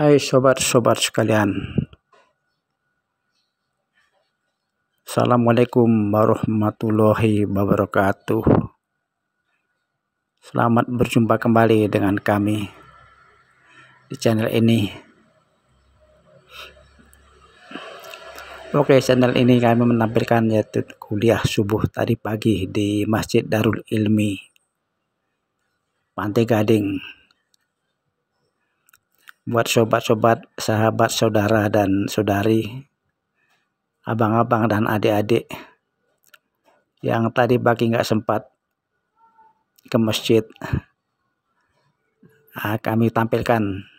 Hai sobat-sobat sekalian, Assalamualaikum warahmatullahi wabarakatuh. Selamat berjumpa kembali dengan kami di channel ini. Oke, channel ini kami menampilkan yaitu kuliah subuh tadi pagi di Masjid Darul Ilmi Pantai Gading. Buat sobat-sobat, sahabat, saudara dan saudari, abang-abang dan adik-adik yang tadi pagi nggak sempat ke masjid, kami tampilkan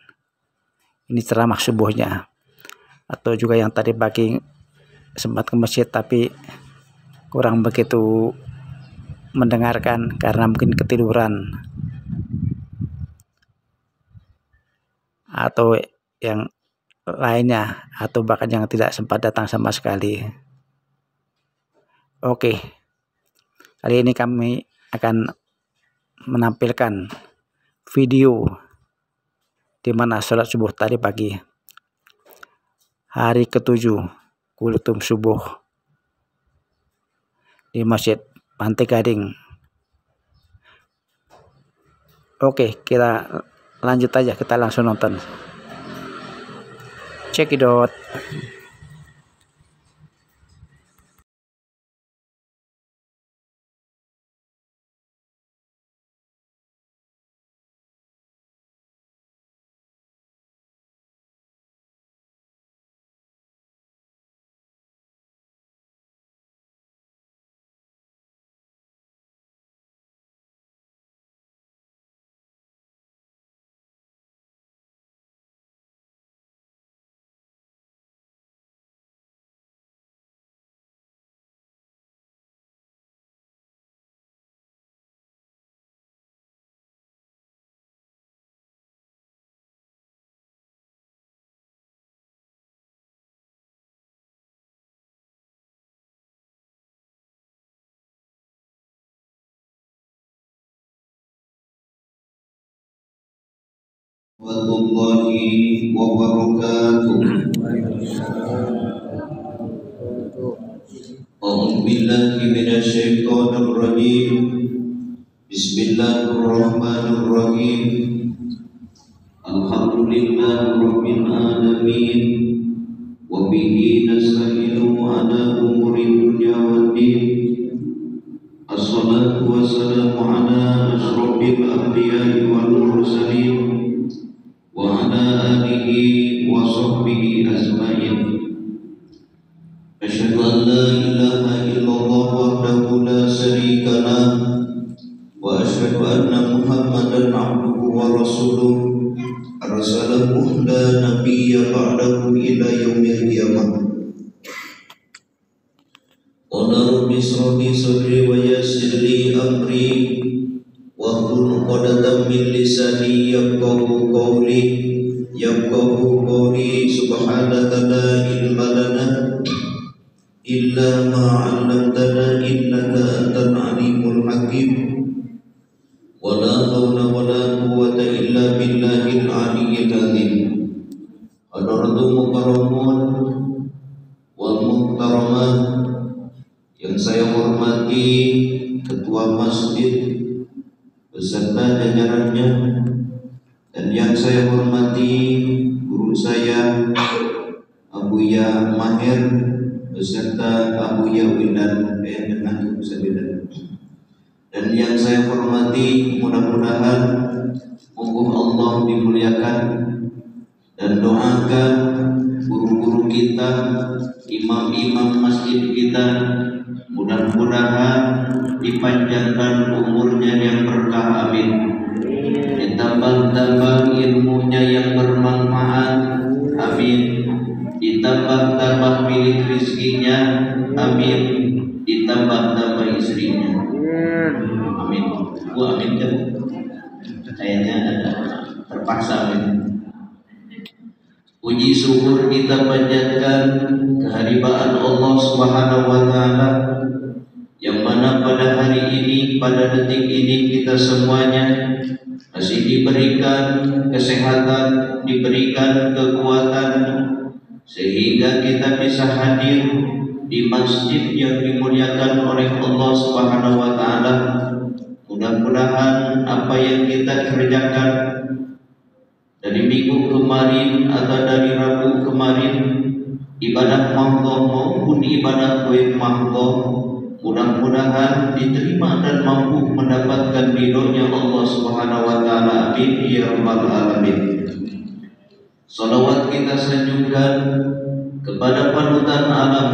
ini ceramah subuhnya. Atau juga yang tadi pagi sempat ke masjid tapi kurang begitu mendengarkan karena mungkin ketiduran atau yang lainnya, atau bahkan yang tidak sempat datang sama sekali. Oke, kali ini kami akan menampilkan video di mana sholat subuh tadi pagi hari ke-7 kultum subuh di Masjid Pantai Gading. Oke, kita lanjut aja, kita langsung nonton. Check it out. Warahmatullahi wabarakatuh. A'udzu billahi minasyaitonir rajim. Bismillahirrahmanirrahim. Alhamdulillahirabbil alamin. Wa bihi nasta'inu ala umuri dunya waddin. Assalatu wassalamu ala asyrofil anbiya'i wal mursalin wa ala alihi wa sahbihi ajma'in. Asyhadu an la ilaha illallah wahdahu la syarika lah wa asyhadu anna Muhammadan abduhu wa rasuluh arsalahu la nabiyya ba'dahu ila yaumil qiyamah. Qala rabbi ishrah li sadri wa yassir li amri wahlul 'uqdatam min lisani yafqahu qawli subhanaka la ilma lana illa ma 'allamtana innaka antal alimul hakim wa la hawla wa la quwwata illa billahil aliyyil azim. Hadratul mukarramun wal muhtaramah, yang saya hormati ketua masjid beserta jajarannya, dan yang saya hormati guru saya Abuya Mahir beserta Abuya Windan dan yang saya hormati, mudah-mudahan moga Allah dimuliakan, dan doakan guru-guru kita, imam-imam masjid kita, mudah-mudahan dipanjangkan umurnya yang berkah, amin. Ditambah-tambah ilmunya yang bermanfaat, amin. Ditambah-tambah milik rizkinya, amin. Ditambah-tambah istrinya, amin. Amin kan? Kayaknya ada terpaksa, amin. Puji syukur kita panjatkan kehadiran Allah Subhanahu wa taala, yang mana pada hari ini, pada detik ini kita semuanya masih masih diberikan kesehatan, diberikan kekuatan, sehingga kita bisa hadir di masjid yang dimuliakan oleh Allah Subhanahu wa taala. Mudah-mudahan apa yang kita kerjakan dari minggu kemarin atau dari Rabu kemarin, ibadah mahdoh maupun ibadah goib mahdoh, mudah-mudahan diterima dan mampu mendapatkan ridhonya Allah Subhanahu wa taala. Amin ya rabbal alamin. Salawat kita sanjungkan kepada panutan alam,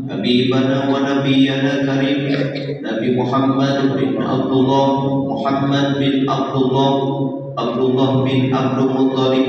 Habibana wa Nabiyana Karim, Nabi Muhammad bin Abdullah, Muhammad bin Abdullah, Abdullah bin Abdul Muttalib,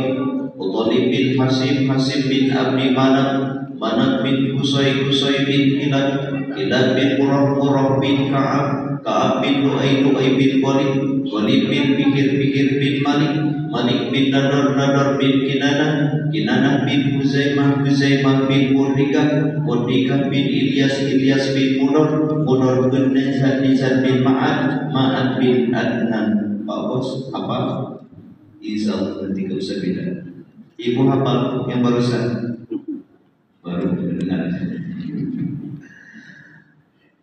Muttalib bin Hasim, Hasim bin Abdi Manaf, Manaf bin Qusay, Qusay bin Kilab, Kilab bin Murrah, Murrah bin Ka'ab, Ka'ab bin Lu'ay, Lu'ay bin Walid, Walid bin Bikir bin Malik, Malik bin Nadar, Nadar bin Kinanah, Kinanah bin Huzaimah, Huzaimah bin Murrikah, Murrikah bin Ilyas, Ilyas bin Mudar, Mudar bin Nizad, Nizad bin Ma'ad, Ma'ad bin Adnan. Pak Bos, apa? Insya nanti gak usah beda. Ibu hafal yang barusan? Baru mendengar.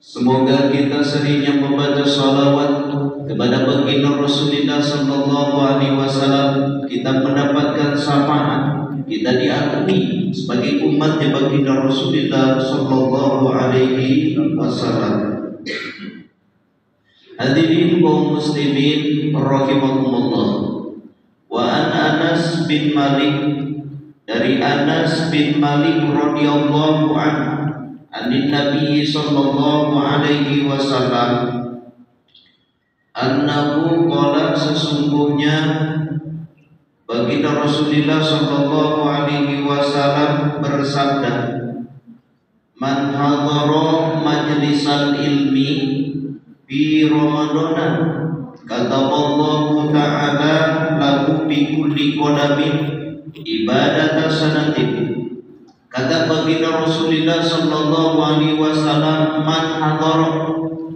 Semoga kita seringnya membaca salawat kepada baginda Rasulullah sallallahu alaihi wasallam, kita mendapatkan syafaat, kita diakui sebagai umatnya baginda Rasulullah sallallahu alaihi wasallam. Hadirin kaum muslimin rahimakumullah. Wa an Anas bin Malik, dari Anas bin Malik radhiyallahu anhu, anin Nabi sallallahu alaihi wasallam, annahu qala, sesungguhnya baginda Rasulullah sallallahu alaihi wasallam bersabda, man hadara majlisal ilmi fi Ramadan, kataballahu ta'ala lahu bi kulli qadamin ibadata sanatin. Kata baginda Rasulullah sallallahu alaihi wasallam, man hadara,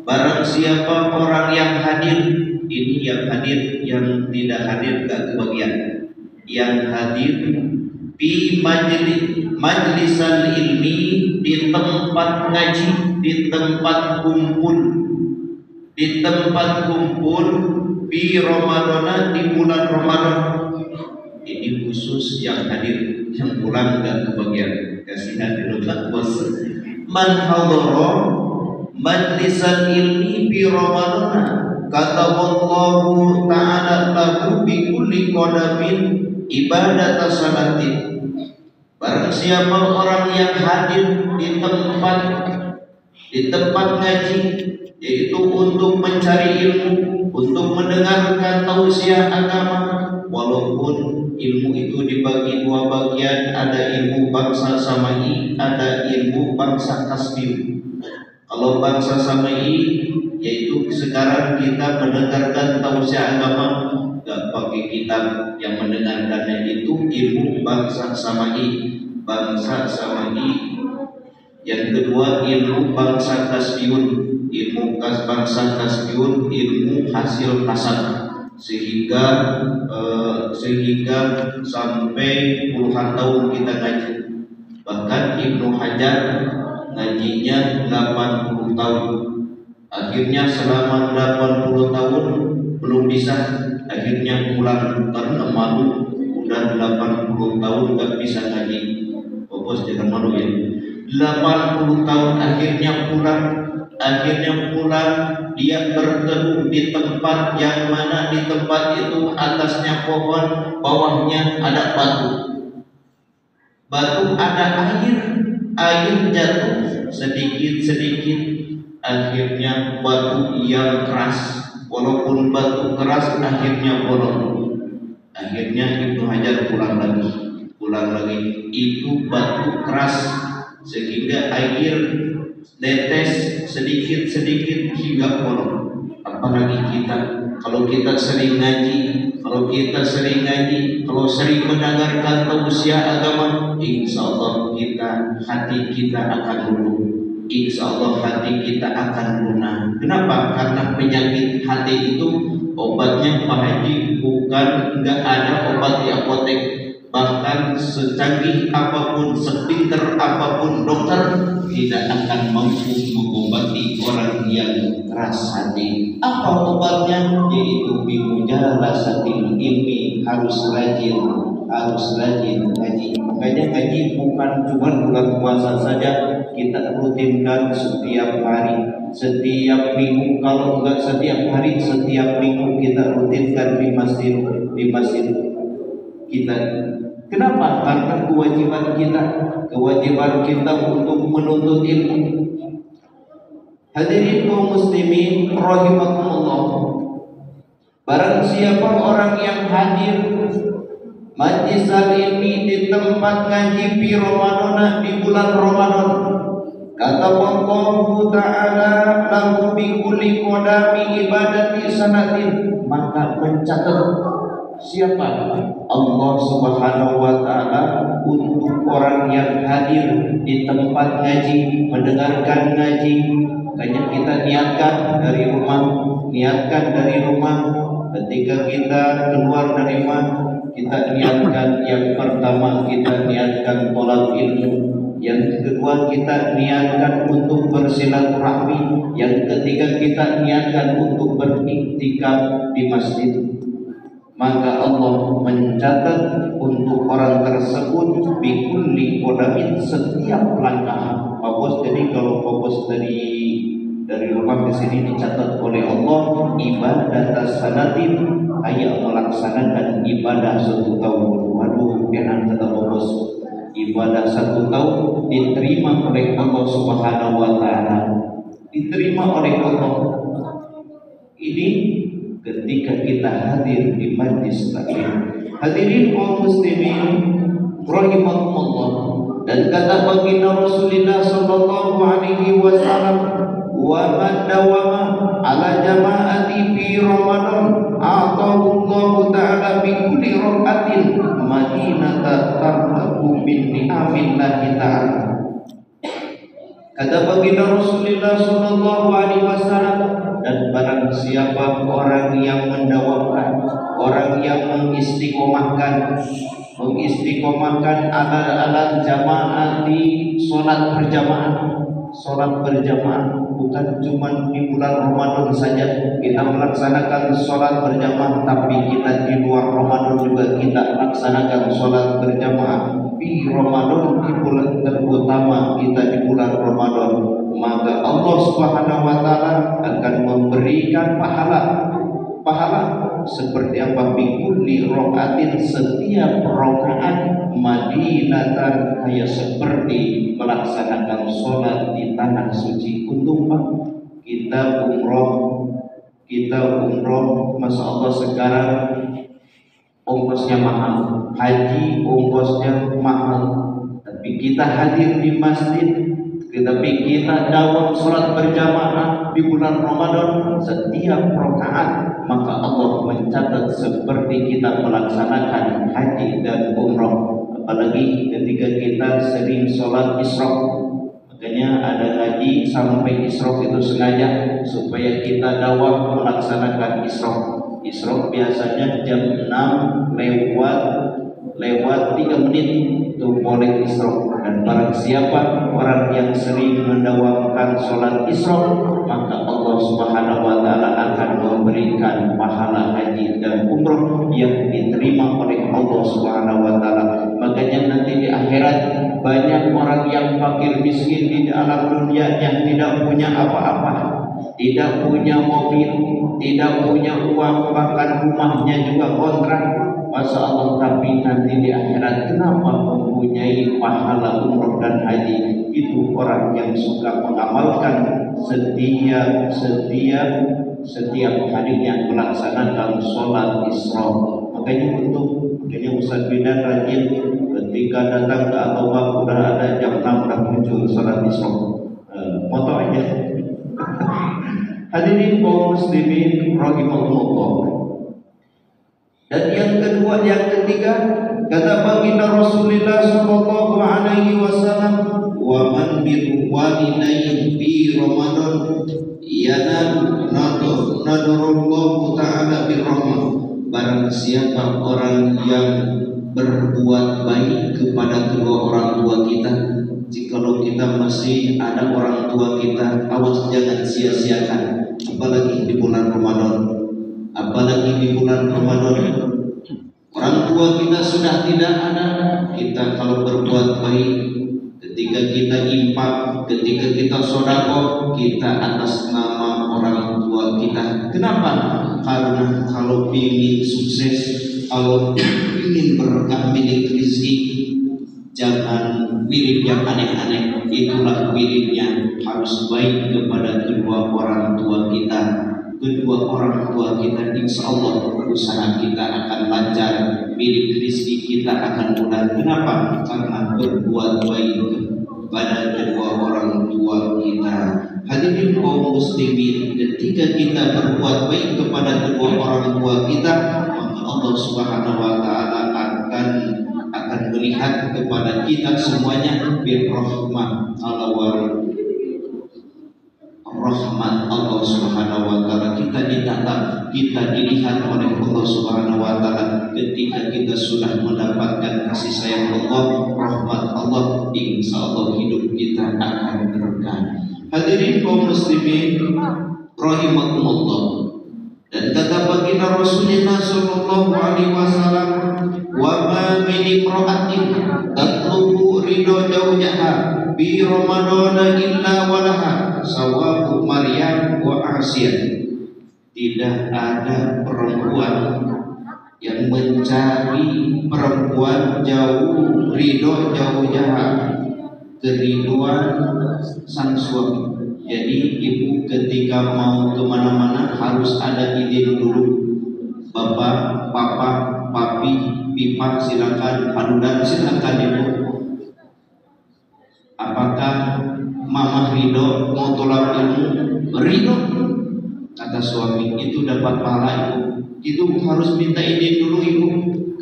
barang siapa orang yang hadir. Ini yang hadir, yang tidak hadir gak kebagian. Yang hadir di majlisan ilmi, di tempat ngaji, di tempat kumpul, di tempat kumpul di Ramadan, di bulan Ramadan. Ini khusus yang hadir, yang pulang gak kebagian. Kasihan di rumah bos. Man hadara majlisan ilmi bi Ramadan, kata Allah ta'ala lahu bi kulli qadamin ibadat salatin. Barang siapa orang yang hadir di tempat ngaji, yaitu untuk mencari ilmu, untuk mendengarkan tausiah agama, walaupun ilmu itu dibagi dua bagian, ada ilmu bangsa Sama'i, ada ilmu bangsa Kasbi. Kalau bangsa Sama'i, yaitu sekarang kita mendengarkan tausiah agama, gak pakai kitab, yang mendengarkannya itu ilmu bangsa Sama'i, bangsa Sama'i. Yang kedua ilmu bangsa Kasbiun, ilmu bangsa Kasbiun, ilmu hasil kasab, sehingga sampai puluhan tahun kita ngaji. Bahkan Ibnu Hajar ngajinya 80 tahun. Akhirnya selama 80 tahun belum bisa, akhirnya pulang karena malu. Udah 80 tahun gak bisa ngaji. Bos jangan malu ya. 80 tahun akhirnya pulang, dia berteduh di tempat yang mana di tempat itu atasnya pohon, bawahnya ada batu ada air jatuh sedikit, akhirnya batu yang keras, walaupun batu keras akhirnya bolong. Akhirnya Ibnu Hajar pulang lagi, itu batu keras sehingga air netes sedikit hingga bolong. Apalagi kita, kalau sering ngaji, kalau sering mendengarkan tausiah agama, insya Allah hati kita akan luluh, insya Allah hati kita akan lunak. Kenapa? Karena penyakit hati itu obatnya Pak Haji nggak ada obat di apotek. Bahkan secanggih apapun, sepinter apapun dokter tidak akan mampu mengobati orang yang keras hati. Apa obatnya? Yaitu bimujalasatil ilmi, harus rajin ngaji. Makanya ngaji bukan cuma bulan puasa saja, kita rutinkan setiap hari, setiap minggu. Kalau enggak setiap hari, setiap minggu kita rutinkan di masjid kita. Kenapa? Karena kewajiban kita untuk menuntut ilmu. Hadirin kaum muslimin rahimakumullah. Barang siapa orang yang hadir majlis ilmi di tempat ngaji di Ramadan, di bulan Ramadan, kata Allah Ta'ala lahu bi kulli qadami ibadati sanatin, maka mencatat siapa? Allah Subhanahu wa Ta'ala untuk orang yang hadir di tempat ngaji, mendengarkan ngaji. Makanya kita niatkan dari rumah. Ketika kita keluar dari rumah, kita niatkan yang pertama, kita niatkan tolak ilmu. Yang kedua, kita niatkan untuk bersilaturahmi. Yang ketiga, kita niatkan untuk beriktikaf di masjid. Maka Allah mencatat untuk orang tersebut bikulli qadamin, setiap langkah. Pak Bos, jadi kalau Pak Bos dari rumah ke sini dicatat oleh Allah ibadah sanatin, kayak melaksanakan ibadah 1 tahun. Waduh, enak kata Pak Bos. Ibadah 1 tahun diterima oleh Allah Subhanahu wa Ta'ala. Diterima oleh Allah. Ini ketika kita hadir di majlis taklim. Hadirin kaum muslimin rahimakumullah. Dan kata baginda Rasulullah sallallahu alaihi wasallam, wa man dawama ala jama'ati fi Ramadan a'tahu Allah ta'ala bi kulli rak'atin madinata tarhabu min ni'amillahi ta'ala. Kata baginda Rasulullah sallallahu alaihi wasallam, dan barang siapa orang yang mendawamkan, orang yang mengistiqomahkan ala jamaah di sholat berjamaah, bukan cuma di bulan Ramadan saja kita melaksanakan sholat berjamaah, tapi kita di luar Ramadan juga kita laksanakan sholat berjamaah. Di Ramadan, di bulan terutama kita di bulan Ramadan, maka Allah Subhanahu wa Ta'ala akan memberikan pahala seperti apa? Bikulli rokaatin, setiap rokaat madinatan, kayak seperti melaksanakan sholat di tanah suci. Untung Pak, kita umroh, masya Allah sekarang ongkosnya mahal, haji ongkosnya mahal, tapi kita hadir di masjid, tapi kita dalam sholat berjamaah di bulan Ramadan setiap rakaat, maka Allah mencatat seperti kita melaksanakan haji dan umroh. Apalagi ketika kita sering sholat isyraq, makanya ada ngaji sampai isyraq itu sengaja supaya kita dawam melaksanakan isyraq. Isyraq biasanya jam 6 lewat 3 menit itu boleh isyraq. Dan barang siapa orang yang sering mendawamkan sholat isyraq, maka Allah Subhanahu wa Ta'ala akan memberikan pahala haji dan umroh yang diterima oleh Allah Subhanahu wa Ta'ala. Makanya nanti di akhirat banyak orang yang fakir miskin di alam dunia yang tidak punya apa-apa, tidak punya mobil, tidak punya uang, bahkan rumahnya juga kontrak. Masya Allah, tapi nanti di akhirat kenapa mempunyai pahala umroh dan haji? Itu orang yang suka mengamalkan setiap harinya melaksanakan sholat isyraq. Makanya Ustaz Bidan rajin ketika datang ke Atoba udah ada jam 6 udah muncul sholat isyraq. Moto aja. Hadirin kaum muslimin rahimahumullah. Dan yang ketiga, kata baginda Rasulullah sallallahu alaihi wasallam, wa man bi walidayhi fi Ramadan yanal nadrullahu ta'ala birrahmah barang siapa orang yang berbuat baik kepada kedua orang tua kita, jikalau kita masih ada orang tua kita, awas jangan sia-siakan, apalagi di bulan Ramadan. Apalagi di bulan Ramadan, orang tua kita sudah tidak ada, kita kalau berbuat baik, ketika kita infak, ketika kita sedekah, kita atas nama orang tua kita. Kenapa? Karena kalau ingin sukses, kalau ingin berkah milik rezeki, jangan wirid yang aneh-aneh. Itulah wiridnya, harus baik kepada kedua orang tua kita. Kedua orang tua kita, insya Allah usaha kita akan lancar, milik rezeki kita akan mudah. Kenapa? Karena berbuat baik kepada kedua orang tua kita. Hadirin kaum muslimin, ketika kita berbuat baik kepada kedua orang tua kita, maka Allah Subhanahu wa taala akan melihat kepada kita semuanya birrahmat rahmat Allah Subhanahu wa taala. Kita ditatap, kita dilihat oleh Allah Subhanahu wa taala. Ketika kita sudah mendapatkan kasih sayang Allah, rahmat Allah, insyaallah hidup kita akan berkah. Hadirin kaum muslimin rahimakumullah. Dan kata baginda Rasulullah sallallahu alaihi wasallam, wa ma min imra'atin tatlubu ridha zawjiha bi ramadana illa walaha sawabu Maryam wa Asiyah. Tidak ada perempuan yang mencari perempuan jauh ridho jauh jahat, keriduan sang suami. Jadi ibu ketika mau kemana-mana harus ada izin dulu. Bapak, papa, papi, pipa silakan, padudan silakan ibu. Apakah mama ridho mau tolak ilmu? Ridho, kata suami, itu dapat pahala ibu. Itu harus minta izin dulu ibu.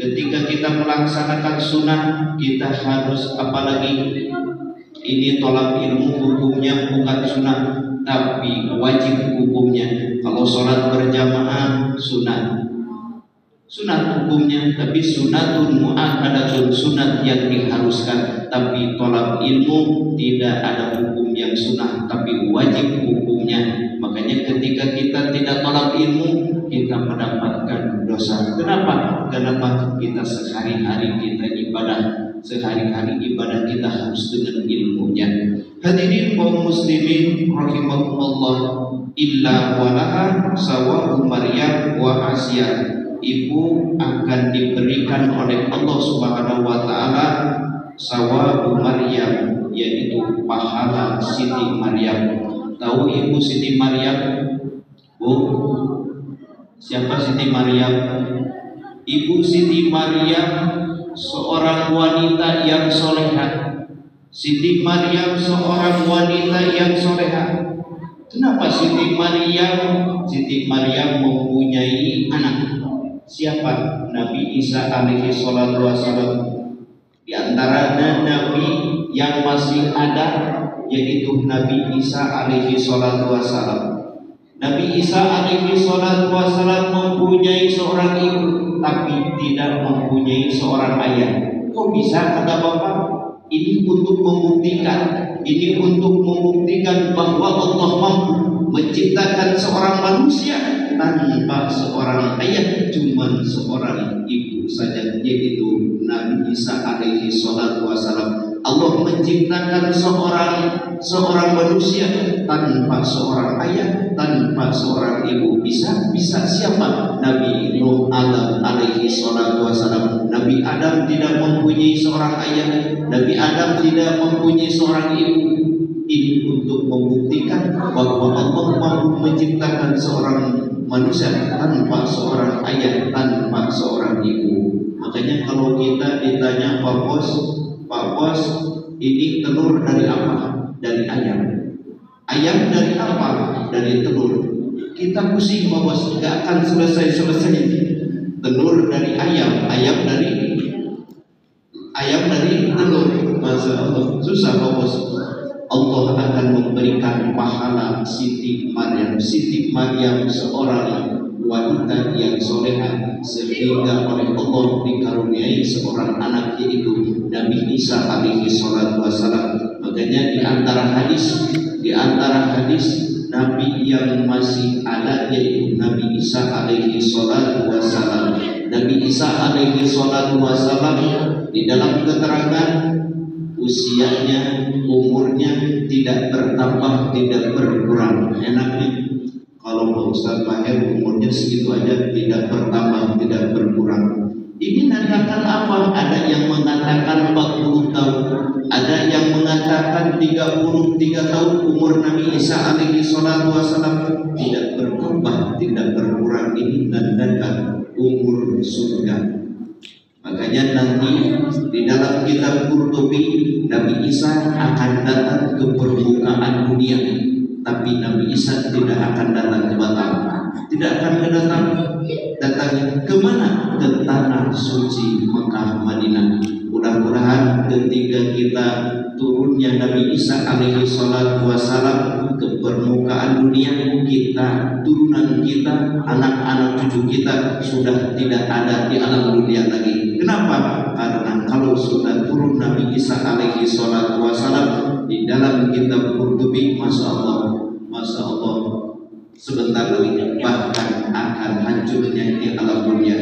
Ketika kita melaksanakan sunnah, kita harus, apalagi ini tolak ilmu, hukumnya bukan sunnah tapi wajib hukumnya. Kalau sholat berjamaah sunnah hukumnya, tapi sunnatun mu'akkadatun, sunat yang diharuskan. Tapi tolak ilmu tidak ada hukum yang sunnah tapi wajib hukumnya. Makanya ketika kita tidak tolak ilmu, kita mendapatkan dosa. Kenapa? Kita sehari-hari kita ibadah, sehari-hari ibadah kita harus dengan ilmunya. Hadirin kaum muslimin rahimakumullah, illa walaha sawabu Maryam wa Asiyah. Ibu akan diberikan oleh Allah Subhanahu wa taala sawabu Maryam, yaitu pahala Siti Maryam. Tahu ibu Siti Maryam? Bu, siapa Siti Maryam? Ibu Siti Maryam seorang wanita yang soleha. Siti Maryam seorang wanita yang soleha. Kenapa Siti Maryam? Siti Maryam mempunyai anak. Siapa? Nabi Isa alaihi salatu wassalam. Di antara nabi yang masih ada yaitu Nabi Isa alaihi salatu wassalam. Nabi Isa alaihi salatu wassalam mempunyai seorang ibu tapi tidak mempunyai seorang ayah. Kok bisa, kata Bapak? Ini untuk membuktikan bahwa Allah mampu menciptakan seorang manusia tanpa seorang ayah, cuma seorang ibu saja, yaitu Nabi Isa alaihi salatu wassalam. Allah menciptakan seorang manusia tanpa seorang ayah, tanpa seorang ibu. Bisa siapa? Nabi Nuh alaihi salatu wassalam. Nabi Adam tidak mempunyai seorang ayah, Nabi Adam tidak mempunyai seorang ibu. Ini untuk membuktikan bahwa Allah mampu menciptakan seorang manusia tanpa seorang ayah, tanpa seorang ibu. Makanya kalau kita ditanya, Pak Bos, ini telur dari apa? Dari ayam. Ayam dari apa? Dari telur. Kita pusing, Pak Bos, nggak akan selesai. Telur dari ayam, ayam dari telur. Masya Allah, susah, Pak Bos. Allah akan memberikan pahala Siti Maryam. Siti Maryam seorang wanita yang soleha sehingga oleh Allah dikaruniai seorang anak yaitu Nabi Isa alaihi salatu wassalam. Makanya di antara hadis Nabi yang masih ada yaitu Nabi Isa alaihi salatu wassalam. Nabi Isa alaihi salatu wassalam di dalam keterangan usianya, umurnya tidak bertambah, tidak berkurang. Enaknya kalau Pak Ustaz Maher umurnya segitu aja, tidak bertambah, tidak berkurang. Ini menandakan apa? Ada yang mengatakan 40 tahun, ada yang mengatakan 33 tahun umur Nabi Isa alaihi salatu wassalam, tidak bertambah, tidak berkurang. Ini menandakan umur surga. Makanya nanti di dalam kitab Qurtubi, Nabi Isa akan datang ke permukaan dunia, tapi Nabi Isa tidak akan datang ke Batam, tidak akan datang ke mana? Ke tanah suci Mekah Madinah. Mudah-mudahan ketika kita turunnya Nabi Isa alaihi salatu wassalam ke permukaan dunia, kita, turunan kita, anak-anak cucu kita sudah tidak ada di alam dunia lagi. Kenapa? Karena kalau sudah turun Nabi Isa alaihi salatu wassalam di dalam kitab Qurtubi, Masya Allah, sebentar lagi bahkan akan hancurnya di alam dunia.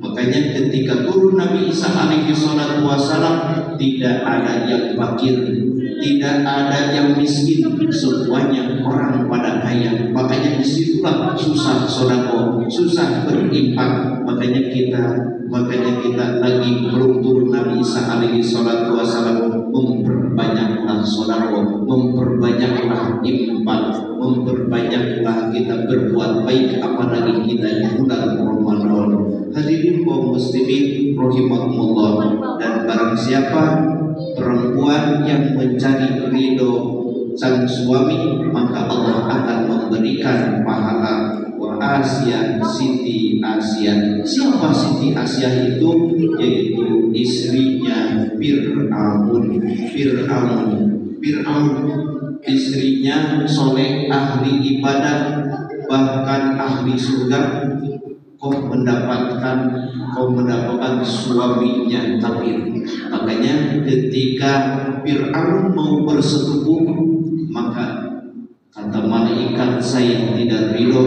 Makanya ketika turun Nabi Isa alaihi salatu wassalam, tidak ada yang fakir, tidak ada yang miskin, semuanya orang pada kaya. Makanya disitulah susah sedekah, susah berinfak. Makanya kita lagi belum turun Nabi Isa alaihi salatu wassalam, memperbanyaklah sedekah, memperbanyaklah infak, memperbanyaklah kita berbuat baik, apalagi kita di bulan Ramadan. Hadirin kaum muslimin rahimakumullah, dan barang siapa perempuan yang mencari ridho sang suami, maka Allah akan memberikan pahala. Wa Asia, Siti Asia. Siapa Siti Asia itu? Yaitu istrinya Fir'aun. Istrinya soleh, ahli ibadah, bahkan ahli surga. Kau mendapatkan suaminya kafir. Makanya ketika Fir'aun mau bersetubuh, maka kata malaikat, saya tidak ridho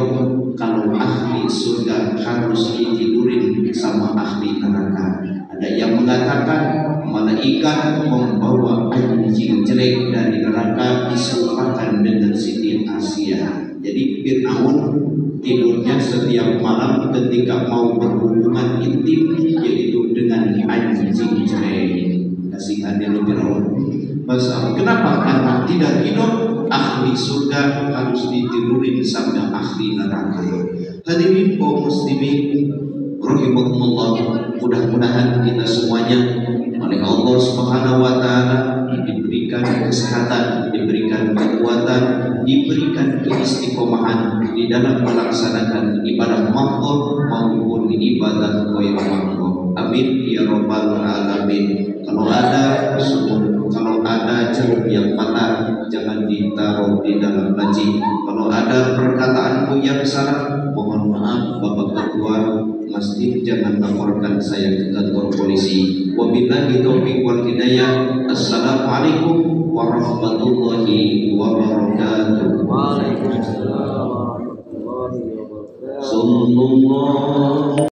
kalau ahli surga harus ditidurin sama ahli neraka. Ada yang mengatakan malaikat membawa anjing jelek dari neraka diserupakan dengan Siti Asia. Jadi Fir'aun tidurnya setiap malam ketika mau berhubungan intim yaitu dengan anjing jelek. Kasihan dia Fir'aun. Kenapa? Karena tidak hidup ahli surga harus ditidurin sama ahli neraka. Hadirin kaum muslimin rahimakumullah, mudah-mudahan kita semuanya oleh Allah Subhanahu wa taala diberikan kesehatan, diberikan kekuatan, diberikan keistiqomahan di dalam melaksanakan ibadah makhluk maupun ibadah ghair makhluk. Amin ya rabbal alamin. Kalau ada jarum yang patah, jangan ditaruh di dalam laci. Kalau ada perkataanku yang salah, mohon maaf Bapak Ketua Masjid, jangan laporkan saya ke kantor polisi. Wabillahi taufiq wal hidayah. Assalamualaikum warahmatullahi wabarakatuh. Waalaikumsalam warahmatullahi wabarakatuh.